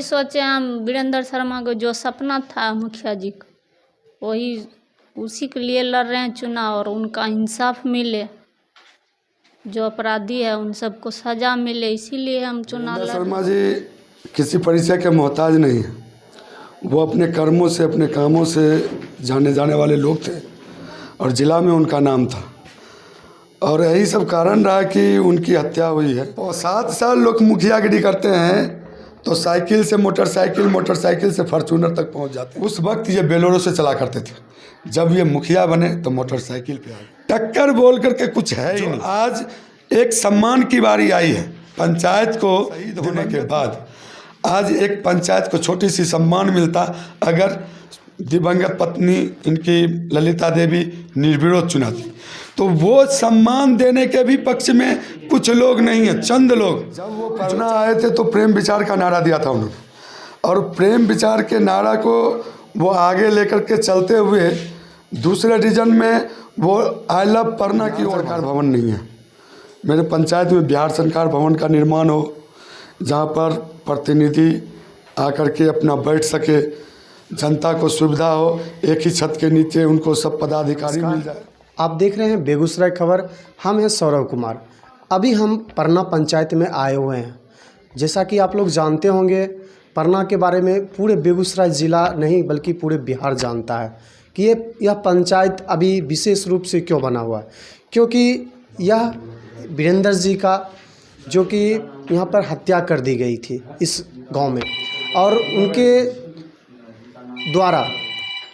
यही सोचे हम वीरेंद्र शर्मा को जो सपना था मुखिया जी का, वही उसी के लिए लड़ रहे हैं चुनाव और उनका इंसाफ मिले, जो अपराधी है उन सबको सजा मिले, इसीलिए हम चुनाव लड़ रहे हैं। शर्मा जी किसी परिचय के मोहताज नहीं है। वो अपने कर्मों से अपने कामों से जाने जाने वाले लोग थे और ज़िला में उनका नाम था और यही सब कारण रहा कि उनकी हत्या हुई है। और 7 साल लोग मुखियागिरी करते हैं तो साइकिल से मोटरसाइकिल, मोटरसाइकिल से फॉर्च्यूनर तक पहुंच जाते हैं। उस वक्त ये बेलोरो से चला करते थे, जब ये मुखिया बने तो मोटरसाइकिल पे आ गए। टक्कर बोल करके कुछ है ही नहीं। आज एक सम्मान की बारी आई है पंचायत को शहीद होने के बाद। आज एक पंचायत को छोटी सी सम्मान मिलता अगर दिवंगत पत्नी इनकी ललिता देवी निर्विरोध चुनाती, तो वो सम्मान देने के भी पक्ष में कुछ लोग नहीं है, चंद लोग। जब वो पढ़ना आए थे तो प्रेम विचार का नारा दिया था उन्होंने, और प्रेम विचार के नारा को वो आगे लेकर के चलते हुए दूसरे रीजन में वो आई लव पढ़ना की ओर। सरकार भवन नहीं है मेरे पंचायत में, बिहार सरकार भवन का निर्माण हो जहाँ पर प्रतिनिधि आकर के अपना बैठ सके, जनता को सुविधा हो, एक ही छत के नीचे उनको सब पदाधिकारी मिल जाए। आप देख रहे हैं बेगूसराय खबर, हम हैं सौरभ कुमार। अभी हम परना पंचायत में आए हुए हैं। जैसा कि आप लोग जानते होंगे, परना के बारे में पूरे बेगूसराय ज़िला नहीं बल्कि पूरे बिहार जानता है कि यह पंचायत अभी विशेष रूप से क्यों बना हुआ है, क्योंकि यह वीरेंद्र जी का जो कि यहाँ पर हत्या कर दी गई थी इस गांव में, और उनके द्वारा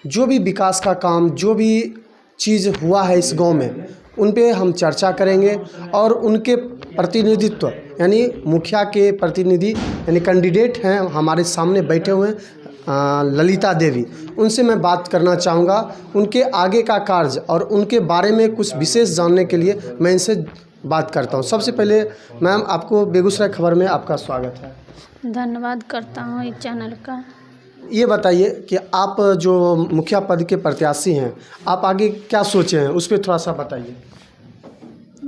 जो भी विकास का काम, जो भी चीज़ हुआ है इस गांव में, उन पे हम चर्चा करेंगे। और उनके प्रतिनिधित्व यानी मुखिया के प्रतिनिधि यानी कैंडिडेट हैं हमारे सामने बैठे हुए हैं ललिता देवी, उनसे मैं बात करना चाहूँगा उनके आगे का कार्य और उनके बारे में कुछ विशेष जानने के लिए मैं इनसे बात करता हूँ। सबसे पहले मैम, आपको बेगूसराय खबर में आपका स्वागत है। धन्यवाद करता हूँ इस चैनल का। ये बताइए कि आप जो मुखिया पद के प्रत्याशी हैं, आप आगे क्या सोचे हैं, उस पर थोड़ा सा बताइए।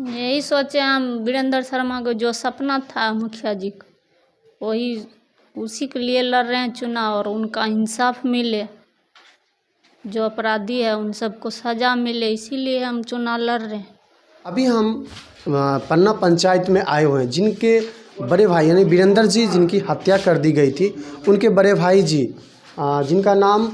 यही सोचे हम वीरेंद्र शर्मा को जो सपना था मुखिया जी का, वही उसी के लिए लड़ रहे हैं चुनाव और उनका इंसाफ मिले, जो अपराधी है उन सबको सजा मिले, इसीलिए हम चुनाव लड़ रहे हैं। अभी हम पन्ना पंचायत में आए हुए हैं, जिनके बड़े भाई यानी वीरेंद्र जी जिनकी हत्या कर दी गई थी, उनके बड़े भाई जी जिनका नाम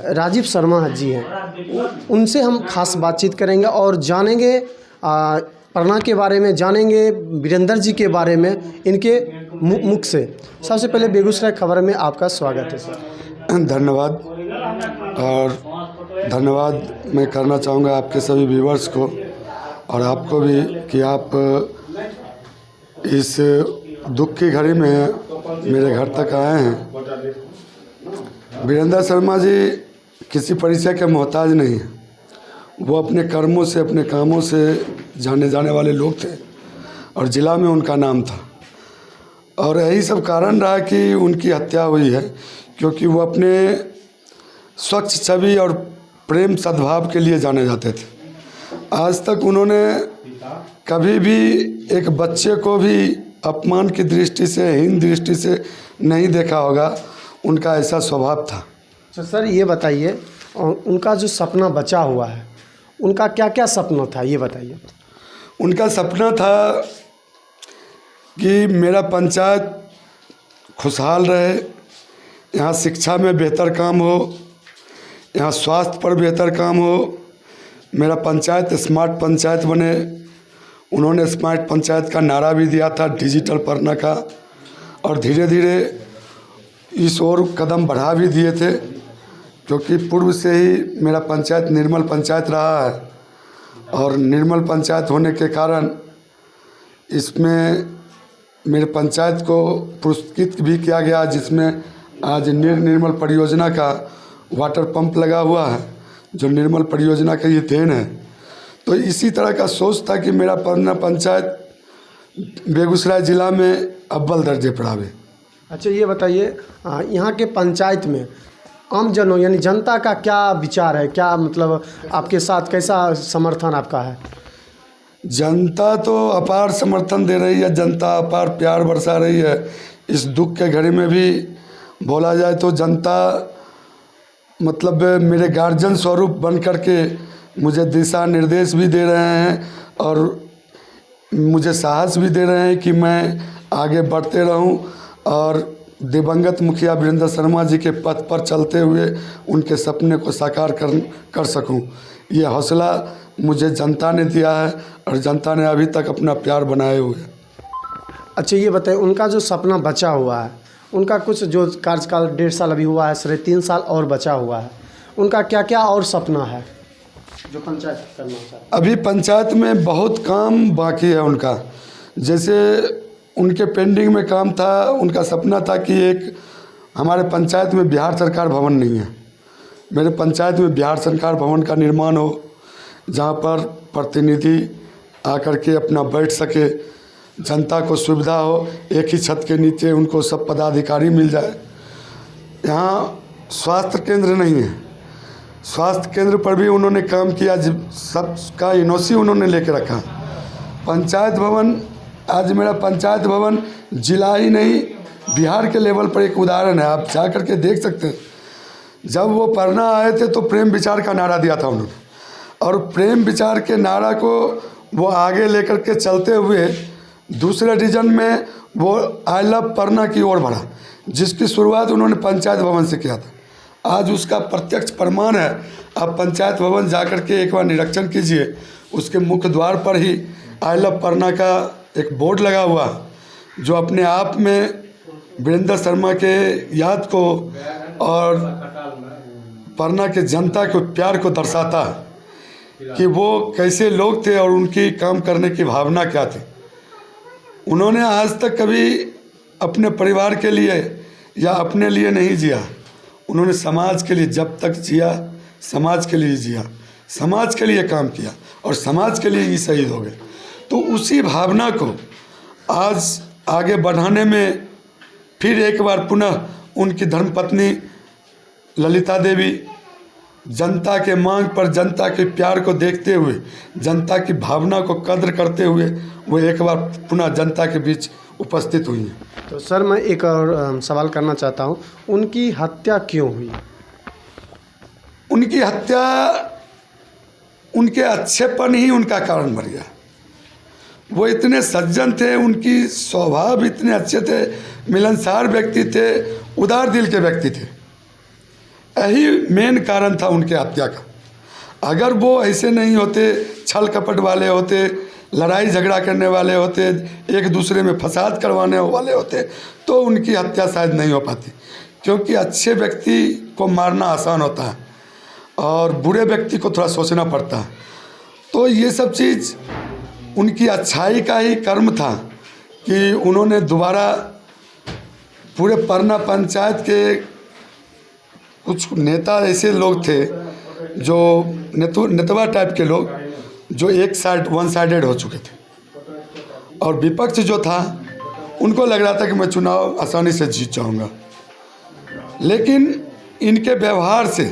राजीव शर्मा जी हैं, उनसे हम खास बातचीत करेंगे और जानेंगे पन्ना के बारे में, जानेंगे वीरेंद्र जी के बारे में इनके मुख से। सबसे पहले बेगूसराय खबर में आपका स्वागत है सर। धन्यवाद। और धन्यवाद मैं करना चाहूँगा आपके सभी व्यूवर्स को और आपको भी कि आप इस दुख की घड़ी में मेरे घर तक आए हैं। वीरेंद्र शर्मा जी किसी परिचय के मोहताज नहीं है। वो अपने कर्मों से अपने कामों से जाने जाने वाले लोग थे और ज़िला में उनका नाम था और यही सब कारण रहा कि उनकी हत्या हुई है, क्योंकि वो अपने स्वच्छ छवि और प्रेम सद्भाव के लिए जाने जाते थे। आज तक उन्होंने कभी भी एक बच्चे को भी अपमान की दृष्टि से, हीन दृष्टि से नहीं देखा होगा। उनका ऐसा स्वभाव था। तो सर ये बताइए, उनका जो सपना बचा हुआ है, उनका क्या क्या सपना था ये बताइए। उनका सपना था कि मेरा पंचायत खुशहाल रहे, यहाँ शिक्षा में बेहतर काम हो, यहाँ स्वास्थ्य पर बेहतर काम हो, मेरा पंचायत स्मार्ट पंचायत बने। उन्होंने स्मार्ट पंचायत का नारा भी दिया था, डिजिटल परना का, और धीरे धीरे इस ओर कदम बढ़ा भी दिए थे, क्योंकि पूर्व से ही मेरा पंचायत निर्मल पंचायत रहा है और निर्मल पंचायत होने के कारण इसमें मेरे पंचायत को पुरस्कृत भी किया गया, जिसमें आज निर्मल परियोजना का वाटर पंप लगा हुआ है, जो निर्मल परियोजना का ये देन है। तो इसी तरह का सोच था कि मेरा पन्ना पंचायत बेगूसराय ज़िला में अव्वल दर्जे पर आवे। अच्छा ये बताइए, यहाँ के पंचायत में आम जनों यानी जनता का क्या विचार है, क्या मतलब आपके साथ कैसा समर्थन आपका है? जनता तो अपार समर्थन दे रही है, जनता अपार प्यार बरसा रही है, इस दुख के घड़ी में भी बोला जाए तो जनता मतलब मेरे गार्जियन स्वरूप बन कर के मुझे दिशा निर्देश भी दे रहे हैं और मुझे साहस भी दे रहे हैं कि मैं आगे बढ़ते रहूं और दिवंगत मुखिया वीरेंद्र शर्मा जी के पथ पर चलते हुए उनके सपने को साकार कर सकूं। ये हौसला मुझे जनता ने दिया है और जनता ने अभी तक अपना प्यार बनाए हुए। अच्छा ये बताइए, उनका जो सपना बचा हुआ है, उनका कुछ जो कार्यकाल 1.5 साल अभी हुआ है, 3.5 साल और बचा हुआ है, उनका क्या क्या और सपना है जो पंचायत करना चाहते हैं? अभी पंचायत में बहुत काम बाकी है उनका। जैसे उनके पेंडिंग में काम था, उनका सपना था कि एक हमारे पंचायत में बिहार सरकार भवन नहीं है, मेरे पंचायत में बिहार सरकार भवन का निर्माण हो, जहाँ पर प्रतिनिधि आकर के अपना बैठ सके, जनता को सुविधा हो, एक ही छत के नीचे उनको सब पदाधिकारी मिल जाए। यहाँ स्वास्थ्य केंद्र नहीं है, स्वास्थ्य केंद्र पर भी उन्होंने काम किया, सबका एनओसी उन्होंने लेके रखा। पंचायत भवन, आज मेरा पंचायत भवन जिला ही नहीं बिहार के लेवल पर एक उदाहरण है, आप जा कर के देख सकते हैं। जब वो पढ़ना आए थे तो प्रेम विचार का नारा दिया था उन्होंने, और प्रेम विचार के नारा को वो आगे लेकर के चलते हुए दूसरे रीजन में वो आई लव पढ़ना की ओर बढ़ा, जिसकी शुरुआत उन्होंने पंचायत भवन से किया था। आज उसका प्रत्यक्ष प्रमाण है। आप पंचायत भवन जाकर के एक बार निरीक्षण कीजिए, उसके मुख्य द्वार पर ही आई लव पढ़ना का एक बोर्ड लगा हुआ, जो अपने आप में वीरेंद्र शर्मा के याद को और पढ़ना के जनता के प्यार को दर्शाता है कि वो कैसे लोग थे और उनकी काम करने की भावना क्या थी। उन्होंने आज तक कभी अपने परिवार के लिए या अपने लिए नहीं जिया, उन्होंने समाज के लिए जब तक जिया, समाज के लिए जिया, समाज के लिए काम किया और समाज के लिए ही शहीद हो गए। तो उसी भावना को आज आगे बढ़ाने में फिर एक बार पुनः उनकी धर्मपत्नी ललिता देवी जनता के मांग पर, जनता के प्यार को देखते हुए, जनता की भावना को कद्र करते हुए वो एक बार पुनः जनता के बीच उपस्थित हुई हैं। तो सर मैं एक और सवाल करना चाहता हूँ, उनकी हत्या क्यों हुई? उनकी हत्या उनके अच्छेपन ही उनका कारण बन गया। वो इतने सज्जन थे, उनकी स्वभाव इतने अच्छे थे, मिलनसार व्यक्ति थे, उदार दिल के व्यक्ति थे। यही मेन कारण था उनके हत्या का। अगर वो ऐसे नहीं होते, छल कपट वाले होते, लड़ाई झगड़ा करने वाले होते, एक दूसरे में फसाद करवाने वाले होते, तो उनकी हत्या शायद नहीं हो पाती। क्योंकि अच्छे व्यक्ति को मारना आसान होता है और बुरे व्यक्ति को थोड़ा सोचना पड़ता है। तो ये सब चीज़ उनकी अच्छाई का ही कर्म था कि उन्होंने दोबारा पूरे परना पंचायत के कुछ नेता ऐसे लोग थे जो नेतवा टाइप के लोग, जो वन साइडेड हो चुके थे, और विपक्ष जो था उनको लग रहा था कि मैं चुनाव आसानी से जीत जाऊंगा। लेकिन इनके व्यवहार से,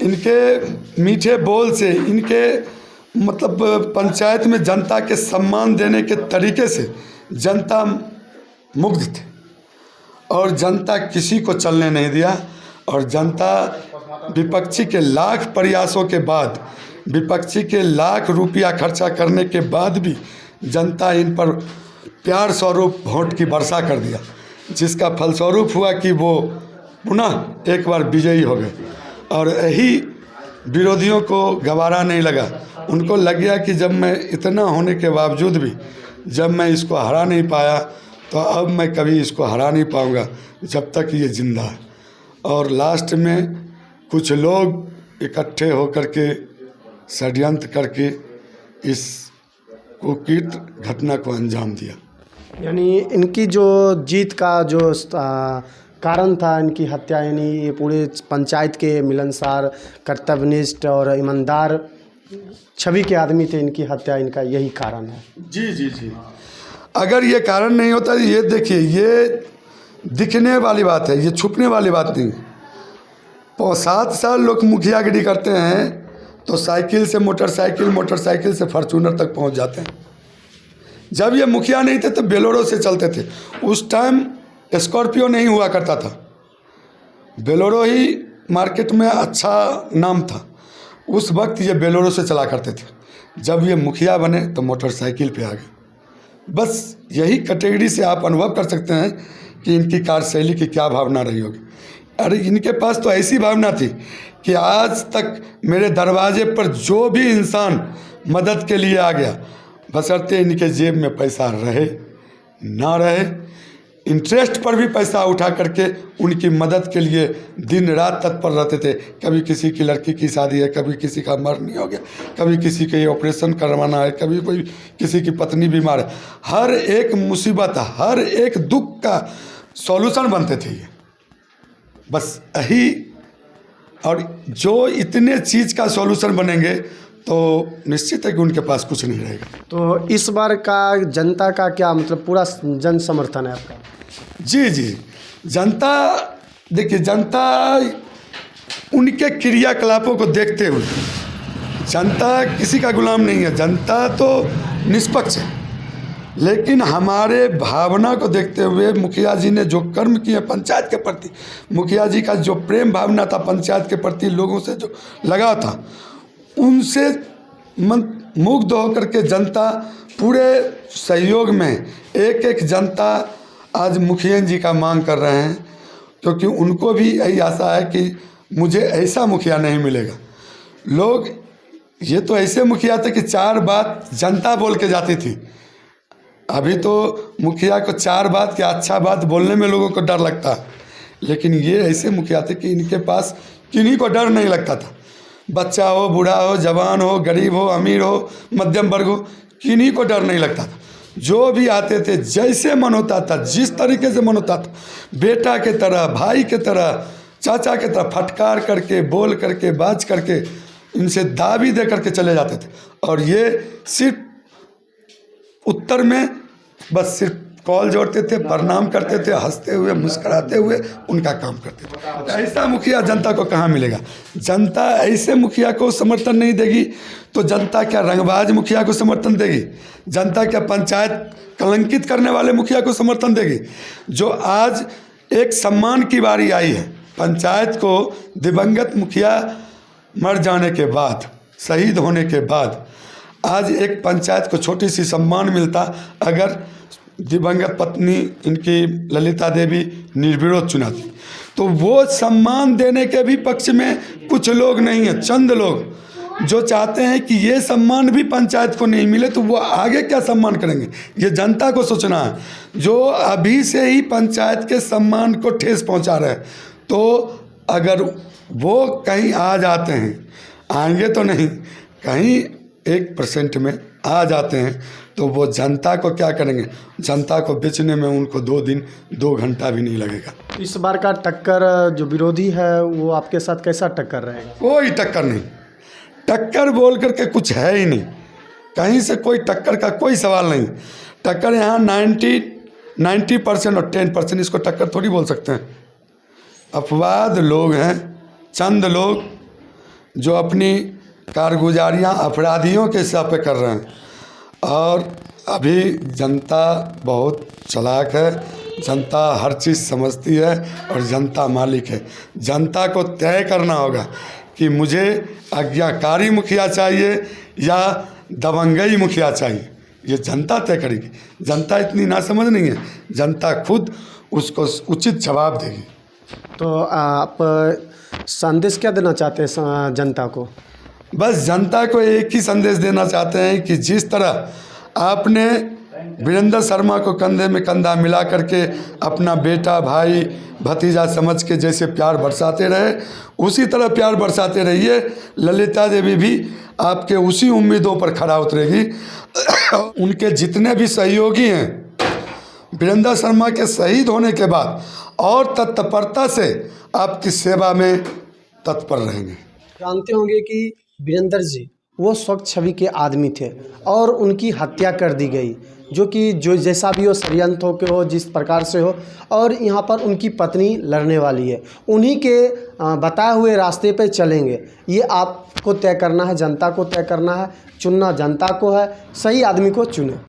इनके मीठे बोल से, इनके मतलब पंचायत में जनता के सम्मान देने के तरीके से जनता मुग्ध थे और जनता किसी को चलने नहीं दिया। और जनता विपक्षी के लाख प्रयासों के बाद, विपक्षी के लाख रुपया खर्चा करने के बाद भी जनता इन पर प्यार स्वरूप वोट की वर्षा कर दिया, जिसका फलस्वरूप हुआ कि वो पुनः एक बार विजयी हो गए। और यही विरोधियों को गवारा नहीं लगा, उनको लग गया कि जब मैं इतना होने के बावजूद भी जब मैं इसको हरा नहीं पाया, तो अब मैं कभी इसको हरा नहीं पाऊंगा जब तक ये जिंदा है। और लास्ट में कुछ लोग इकट्ठे होकर के षड्यंत्र करके इस कुकृत घटना को अंजाम दिया। यानी इनकी जो जीत का जो कारण था इनकी हत्या, यानी ये पूरे पंचायत के मिलनसार, कर्तव्यनिष्ठ और ईमानदार छवि के आदमी थे, इनकी हत्या इनका यही कारण है। जी जी जी। अगर ये कारण नहीं होता, ये देखिए, ये दिखने वाली बात है, ये छुपने वाली बात नहीं है। 7 साल लोग मुखियागिरी करते हैं तो साइकिल से मोटरसाइकिल, मोटरसाइकिल से फॉर्च्यूनर तक पहुंच जाते हैं। जब ये मुखिया नहीं थे तो बेलोरो से चलते थे। उस टाइम स्कॉर्पियो नहीं हुआ करता था, बेलोरो ही मार्केट में अच्छा नाम था। उस वक्त ये बेलोरो से चला करते थे। जब ये मुखिया बने तो मोटरसाइकिल पे आ गए। बस यही कैटेगरी से आप अनुभव कर सकते हैं कि इनकी कार्यशैली की क्या भावना रही होगी। अरे इनके पास तो ऐसी भावना थी कि आज तक मेरे दरवाजे पर जो भी इंसान मदद के लिए आ गया, बशर्ते इनके जेब में पैसा रहे ना रहे, इंटरेस्ट पर भी पैसा उठा करके उनकी मदद के लिए दिन रात तत्पर रहते थे। कभी किसी की लड़की की शादी है, कभी किसी का मरनी हो गया, कभी किसी के ऑपरेशन करवाना है, कभी कोई किसी की पत्नी बीमार है, हर एक मुसीबत, हर एक दुख का सॉल्यूशन बनते थे ये। बस यही, और जो इतने चीज़ का सॉल्यूशन बनेंगे तो निश्चित है कि उनके पास कुछ नहीं रहेगा। तो इस बार का जनता का क्या मतलब पूरा जन समर्थन है आपका? जी जी, जनता, देखिए जनता उनके क्रियाकलापों को देखते हुए, जनता किसी का गुलाम नहीं है, जनता तो निष्पक्ष है। लेकिन हमारे भावना को देखते हुए मुखिया जी ने जो कर्म किए पंचायत के प्रति, मुखिया जी का जो प्रेम भावना था पंचायत के प्रति, लोगों से जो लगाव था, उनसे मुग्ध होकर के जनता पूरे सहयोग में एक एक जनता आज मुखिया जी का मांग कर रहे हैं, क्योंकि उनको भी यही आशा है कि मुझे ऐसा मुखिया नहीं मिलेगा। लोग ये तो ऐसे मुखिया थे कि 4 बात जनता बोल के जाती थी। अभी तो मुखिया को 4 बात क्या अच्छा बात बोलने में लोगों को डर लगता है, लेकिन ये ऐसे मुखिया थे कि इनके पास किन्हीं को डर नहीं लगता था। बच्चा हो, बूढ़ा हो, जवान हो, गरीब हो, अमीर हो, मध्यम वर्ग हो, किन्हीं को डर नहीं लगता था। जो भी आते थे जैसे मन होता था, जिस तरीके से मन होता था, बेटा के तरह, भाई के तरह, चाचा के तरह फटकार करके, बोल करके, बाज करके, इनसे दाबी दे करके चले जाते थे। और ये सिर्फ उत्तर में बस सिर्फ कॉल जोड़ते थे, प्रणाम करते थे, हंसते हुए मुस्कुराते हुए उनका काम करते थे। ऐसा मुखिया जनता को कहाँ मिलेगा? जनता ऐसे मुखिया को समर्थन नहीं देगी तो जनता क्या रंगबाज मुखिया को समर्थन देगी? जनता क्या पंचायत कलंकित करने वाले मुखिया को समर्थन देगी? जो आज एक सम्मान की बारी आई है पंचायत को, दिवंगत मुखिया मर जाने के बाद, शहीद होने के बाद, आज एक पंचायत को छोटी सी सम्मान मिलता अगर दिवंगत पत्नी इनकी ललिता देवी निर्विरोध चुनाती, तो वो सम्मान देने के भी पक्ष में कुछ लोग नहीं हैं, चंद लोग जो चाहते हैं कि ये सम्मान भी पंचायत को नहीं मिले, तो वो आगे क्या सम्मान करेंगे? ये जनता को सोचना है, जो अभी से ही पंचायत के सम्मान को ठेस पहुंचा रहे हैं। तो अगर वो कहीं आ जाते हैं, आएंगे तो नहीं, कहीं 1% में आ जाते हैं, तो वो जनता को क्या करेंगे? जनता को बेचने में उनको 2 दिन 2 घंटा भी नहीं लगेगा। इस बार का टक्कर जो विरोधी है वो आपके साथ कैसा टक्कर रहेगा? कोई टक्कर नहीं, टक्कर बोल करके कुछ है ही नहीं, कहीं से कोई टक्कर का कोई सवाल नहीं। टक्कर यहाँ 90% और 10%, इसको टक्कर थोड़ी बोल सकते हैं। अपवाद लोग हैं, चंद लोग जो अपनी कारगुजारियाँ अपराधियों के हिसाब पे कर रहे हैं। और अभी जनता बहुत चालाक है, जनता हर चीज़ समझती है और जनता मालिक है। जनता को तय करना होगा कि मुझे आज्ञाकारी मुखिया चाहिए या दबंगई मुखिया चाहिए, ये जनता तय करेगी। जनता इतनी नासमझ नहीं है, जनता खुद उसको उचित जवाब देगी। तो आप संदेश क्या देना चाहते हैं जनता को? बस जनता को एक ही संदेश देना चाहते हैं कि जिस तरह आपने वीरेंद्र शर्मा को कंधे में कंधा मिला करके अपना बेटा, भाई, भतीजा समझ के जैसे प्यार बरसाते रहे, उसी तरह प्यार बरसाते रहिए। ललिता देवी भी आपके उसी उम्मीदों पर खड़ा उतरेगी। उनके जितने भी सहयोगी हैं वीरेंद्र शर्मा के शहीद होने के बाद और तत्परता से आपकी सेवा में तत्पर रहेंगे। जानते होंगे कि वीरेंद्र जी वो स्वच्छ छवि के आदमी थे और उनकी हत्या कर दी गई, जो जैसा भी हो, षड्यंत्र हो के हो, जिस प्रकार से हो, और यहाँ पर उनकी पत्नी लड़ने वाली है। उन्हीं के बताए हुए रास्ते पे चलेंगे। ये आपको तय करना है, जनता को तय करना है, चुनना जनता को है। सही आदमी को चुने।